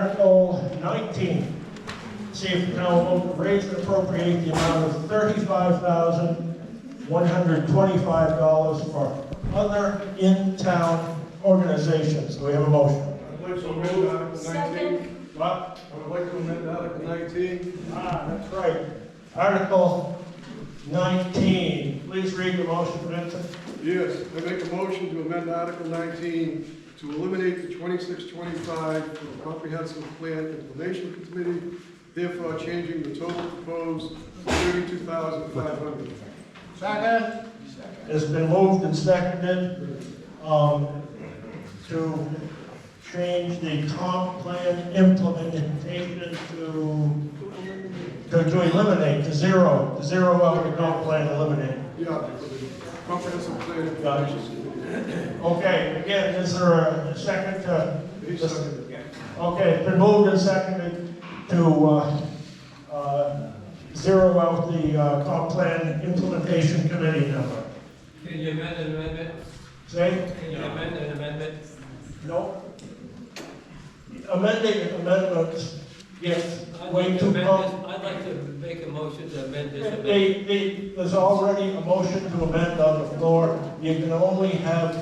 Article 19. See if the town will vote to raise and appropriate the amount of $35,125 for other in-town organizations. Do we have a motion? I'd like to amend Article 19. Second. What? I would like to amend Article 19. That's right. Article 19. Please read the motion, Vincent. Yes, I make a motion to amend Article 19 to eliminate the 2625 from the Comprehensive Plan Implementation Committee, therefore changing the total proposed to $32,500. Second. It's been moved and seconded to change the comp plan implementation to eliminate, to zero out the comp plan, eliminate. Yeah, for the Comprehensive Plan Implementation. Okay, again, is there a second to? He seconded it. Okay, it's been moved and seconded to zero out the comp plan implementation committee number. Can you amend an amendment? Say? Can you amend an amendment? No. Amendments, yes, way too long. I'd like to make a motion to amend this amendment. There's already a motion to amend on the floor. You can only have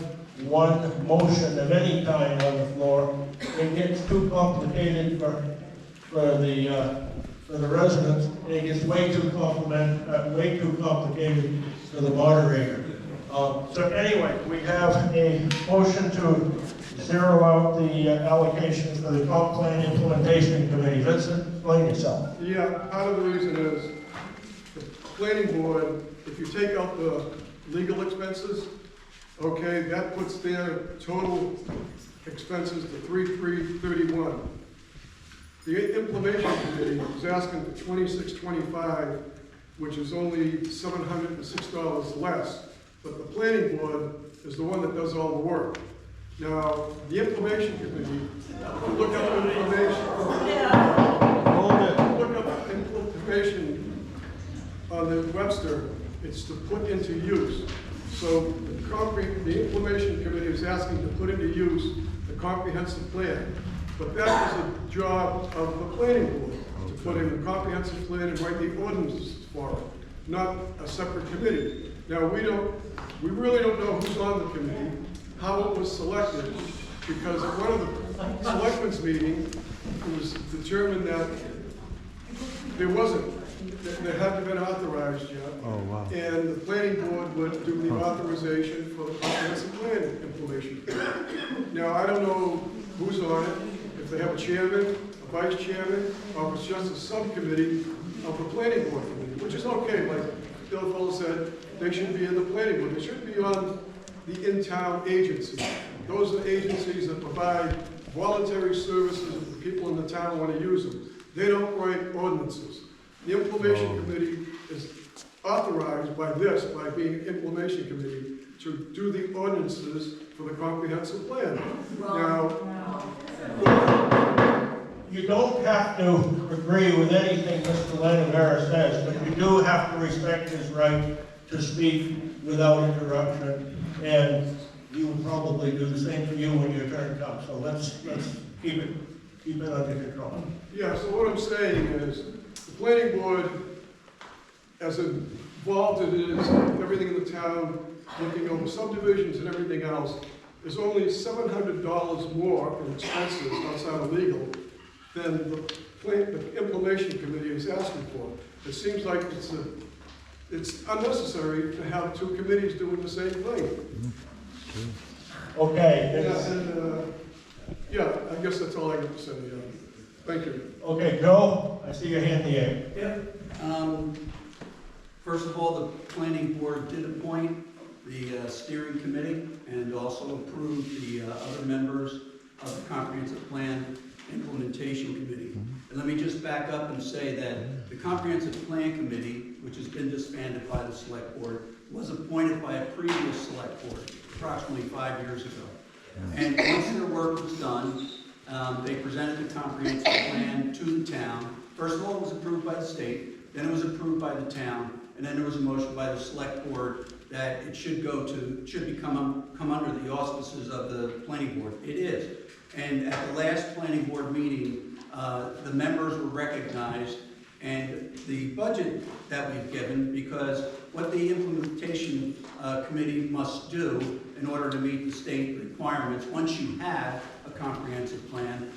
one motion at any time on the floor. It gets too complicated for the residents. It gets way too complicated for the moderator. So anyway, we have a motion to zero out the allocation for the comp plan implementation committee. Vincent, explain yourself. Yeah, part of the reason is the planning board, if you take out the legal expenses, okay, that puts their total expenses to 3,331. The implementation committee is asking for 2625, which is only $706 less, but the planning board is the one that does all the work. Now, the information committee, look up information. Look up information on the Webster, it's to put into use. So the information committee is asking to put into use the comprehensive plan. But that is a job of the planning board, to put in the comprehensive plan and write the ordinances for it, not a separate committee. Now, we really don't know who's on the committee, how it was selected, because at one of the selectmen's meetings, it was determined that there hadn't been authorized yet. Oh, wow. And the planning board would do the authorization for the comprehensive plan implementation. Now, I don't know who's on it, if they have a chairman, a vice chairman, or if it's just a subcommittee of the planning board committee, which is okay, like the other fellow said, they should be in the planning board. They should be on the in-town agencies. Those are agencies that provide voluntary services if the people in the town want to use them. They don't write ordinances. The implementation committee is authorized by being an implementation committee to do the ordinances for the comprehensive plan. Now, You don't have to agree with anything Mr. Lanavera says, but you do have to respect his right to speak without interruption, and he will probably do the same for you when your turn comes. So let's keep it under control. yeah, so what I'm saying is, the planning board, as involved it is in everything in the town, looking over subdivisions and everything else, is only $700 more in expenses outside of legal than the implementation committee is asking for. It seems like it's unnecessary to have two committees doing the same thing. Okay. Yeah, I guess that's all I got to say. Thank you. Okay, Joe, I see your hand in the air. First of all, the planning board did appoint the steering committee and also approved the other members of the comprehensive plan implementation committee. And let me just back up and say that the comprehensive plan committee, which has been disbanded by the select board, was appointed by a previous select board approximately 5 years ago. And once their work was done, they presented the comprehensive plan to the town. First of all, it was approved by the state, then it was approved by the town, and then there was a motion by the select board that it should come under the auspices of the planning board. It is. And at the last planning board meeting, the members were recognized, and the budget that we've given, because what the implementation committee must do in order to meet the state requirements, once you have a comprehensive plan,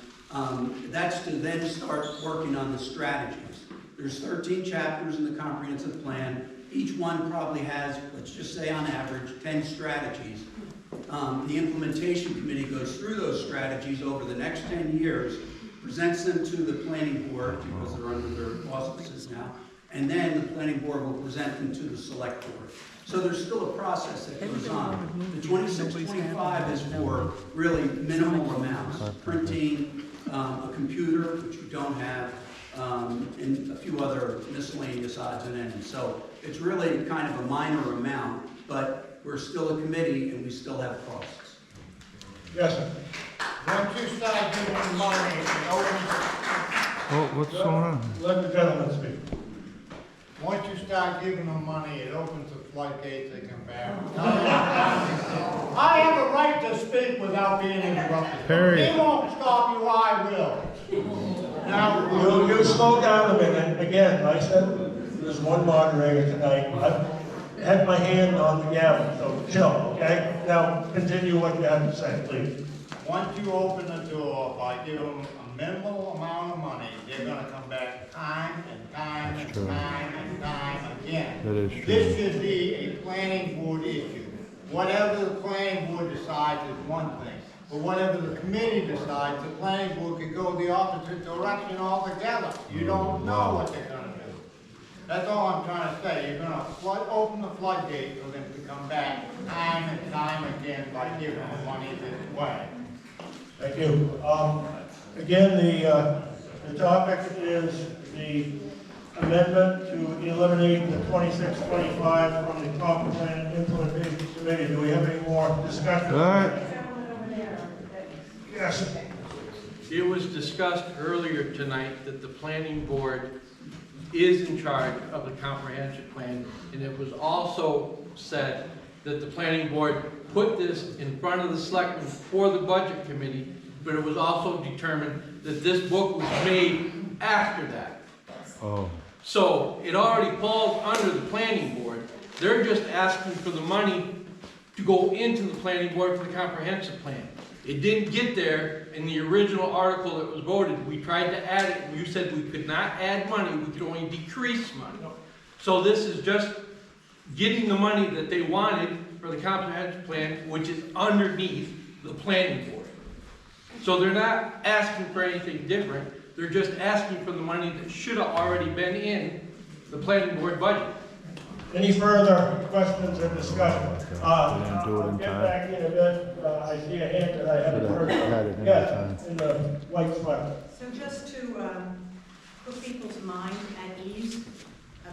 that's to then start working on the strategies. There's 13 chapters in the comprehensive plan. Each one probably has, let's just say on average, 10 strategies. The implementation committee goes through those strategies over the next 10 years, presents them to the planning board, because they're under their auspices now, and then the planning board will present them to the select board. So there's still a process that goes on. The 2625 is for really minimal amounts, printing, a computer, which we don't have, and a few other miscellaneous odds and ends. So it's really kind of a minor amount, but we're still a committee and we still have costs. Yes, sir. Once you start giving them money, you know, Oh, what's going on? Let the gentleman speak. once you start giving them money, it opens the floodgates, they come back. I have a right to speak without being interrupted. Perry. If he won't stop you, I will. Now, You slow down a minute. Again, I said there's one moderator tonight. I've had my hand on the gavel, so chill, okay? Now, continue what you have to say, please. once you open the door by giving them a minimal amount of money, they're gonna come back time and time and true. time and time again. That is true. This should be a planning board issue. Whatever the planning board decides is one thing, but whatever the committee decides, the planning board could go the opposite direction altogether. You don't know what they're gonna do. That's all I'm trying to say. You're gonna open the floodgate for them to come back time and time again by giving them money this way. Thank you. Again, the topic is the amendment to eliminate the 2625 from the comp plan implementation committee. Do we have any more discussion? All right. Yes. It was discussed earlier tonight that the planning board is in charge of the comprehensive plan, and it was also said that the planning board put this in front of the selectmen for the budget committee, but it was also determined that this book was made after that. Oh, So it already falls under the planning board. They're just asking for the money to go into the planning board for the comprehensive plan. It didn't get there in the original article that was voted. We tried to add it, and you said we could not add money, we could only decrease money. So this is just getting the money that they wanted for the comprehensive plan, which is underneath the planning board. So they're not asking for anything different, they're just asking for the money that should have already been in the planning board budget. Any further questions or discussion? didn't do it I'll in get time. back in a bit. I see a hand that I haven't heard. Had it in Yes, time. in the white sweater. So just to put people's mind at ease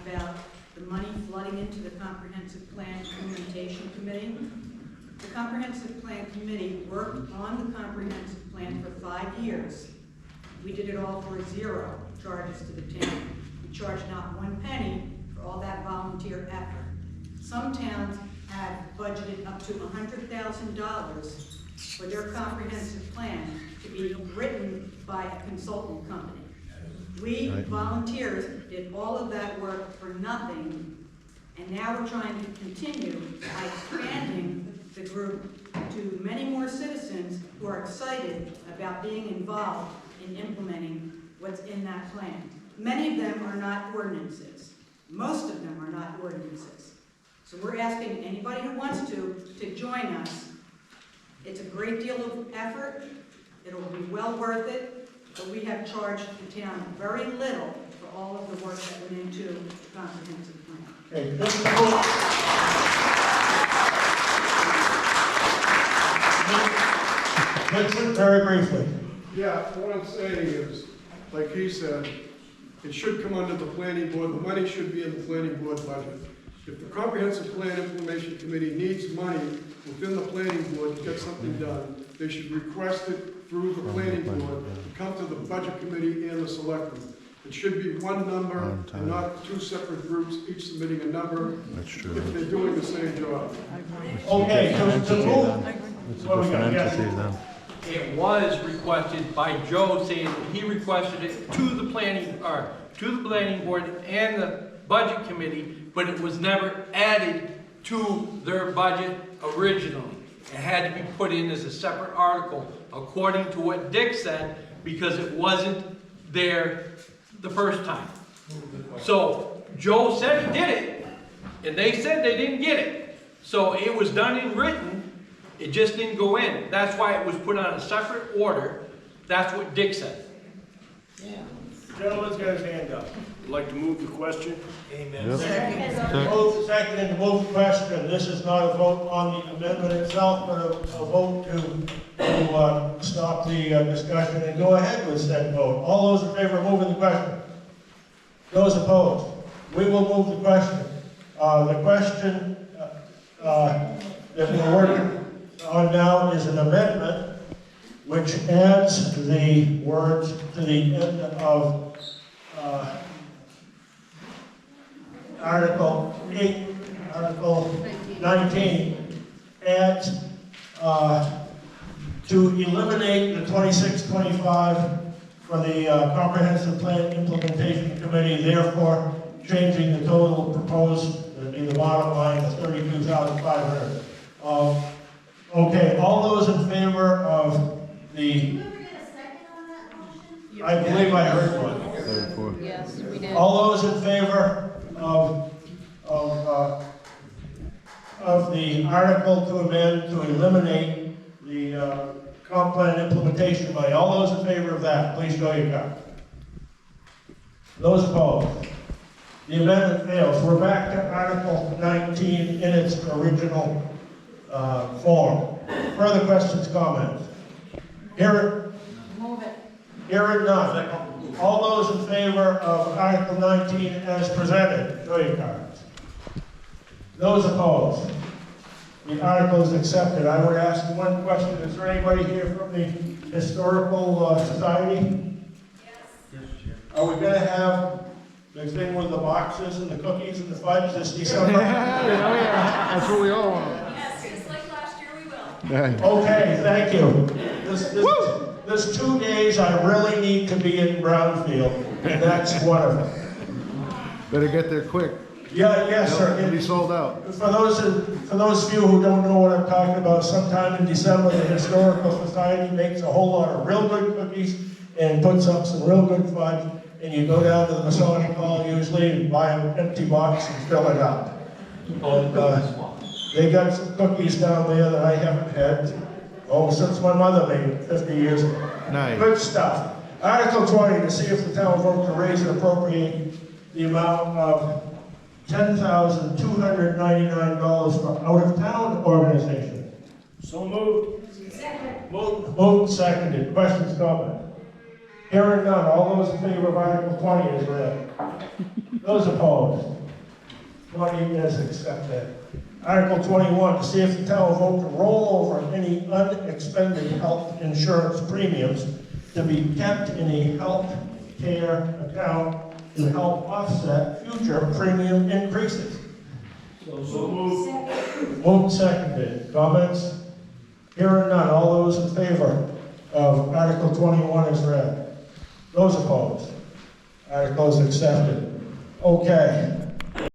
about the money flooding into the Comprehensive Plan Implementation Committee, the Comprehensive Plan Committee worked on the Comprehensive Plan for 5 years. We did it all for 0 charges to the town. We charged not 1 penny for all that volunteer effort. Some towns have budgeted up to $100,000 for their comprehensive plan to be written by a consultant company. We Right. volunteers did all of that work for nothing, and now we're trying to continue by expanding the group to many more citizens who are excited about being involved in implementing what's in that plan. Many of them are not ordinances. Most of them are not ordinances. So we're asking anybody who wants to join us. It's a great deal of effort. It'll be well worth it, but we have charged the town very little for all of the work that went into the comprehensive plan. Okay, this is Vincent, very briefly. Yeah, what I'm saying is, like he said, it should come under the planning board, the money should be in the planning board budget. If the comprehensive plan implementation committee needs money within the planning board to get something done, they should request it through the planning board to come to the budget committee and the selectmen. It should be one number and not 2 separate groups, each submitting a number that's true. if they're doing the same job. Okay, Different to entity move. then. It's a What we got? different Yes. entity then. it was requested by Joe saying that he requested it to the planning board and the budget committee, but it was never added to their budget originally. It had to be put in as a separate article, according to what Dick said, because it wasn't there the first time. So Joe said he did it, and they said they didn't get it. So it was done in written, it just didn't go in. That's why it was put on a separate order. That's what Dick said. Gentleman's got his hand up. I'd like to move the question. Move second to move the question. This is not a vote on the amendment itself, but a vote to stop the discussion and go ahead with said vote. All those in favor of moving the question? Those opposed? We will move the question. The question that we're working on now is an amendment which adds the words to the end of Article 8, Article 19, adds to eliminate the 2625 for the Comprehensive Plan Implementation Committee, therefore changing the total proposed, that'd be the bottom line, to 32,500. Okay, all those in favor of the, I believe I heard one. Yes, we did. All those in favor of the article to amend, to eliminate the comp plan implementation money, all those in favor of that, please show your card. Those opposed? The amendment fails. We're back to Article 19 in its original form. Further questions, comments? Move it. Hearing none. All those in favor of Article 19 as presented, show your cards. Those opposed? The article is accepted. I would ask one question. Is there anybody here from the Historical Society? Yes. Are we going to have the thing with the boxes and the cookies and the fudge this December? That's what we all want. Yes, just like last year we will. Okay, thank you. There's 2 days I really need to be in Brownfield, and that's one of them. Better get there quick. Yes, sir. It'll be sold out. For those of you who don't know what I'm talking about, sometime in December, the Historical Society makes a whole lot of real good cookies and puts up some real good fudge, and you go down to the Masonic Hall usually and buy an empty box and fill it up. And they got some cookies down there that I haven't had, since my mother made it 50 years ago. Nice. Good stuff. Article 20, to see if the town will vote to raise and appropriate the amount of $10,299 for out-of-town organization. So moved. Moved and seconded. Questions, comments? Hearing none. All those in favor of Article 20 is read. Those opposed? 20 is accepted. Article 21, to see if the town will vote to roll over any unexpended health insurance premiums to be kept in a health care account to help offset future premium increases. So moved. Moved, seconded. Comments? Hearing none. All those in favor of Article 21 is read. Those opposed? Article is accepted. Okay.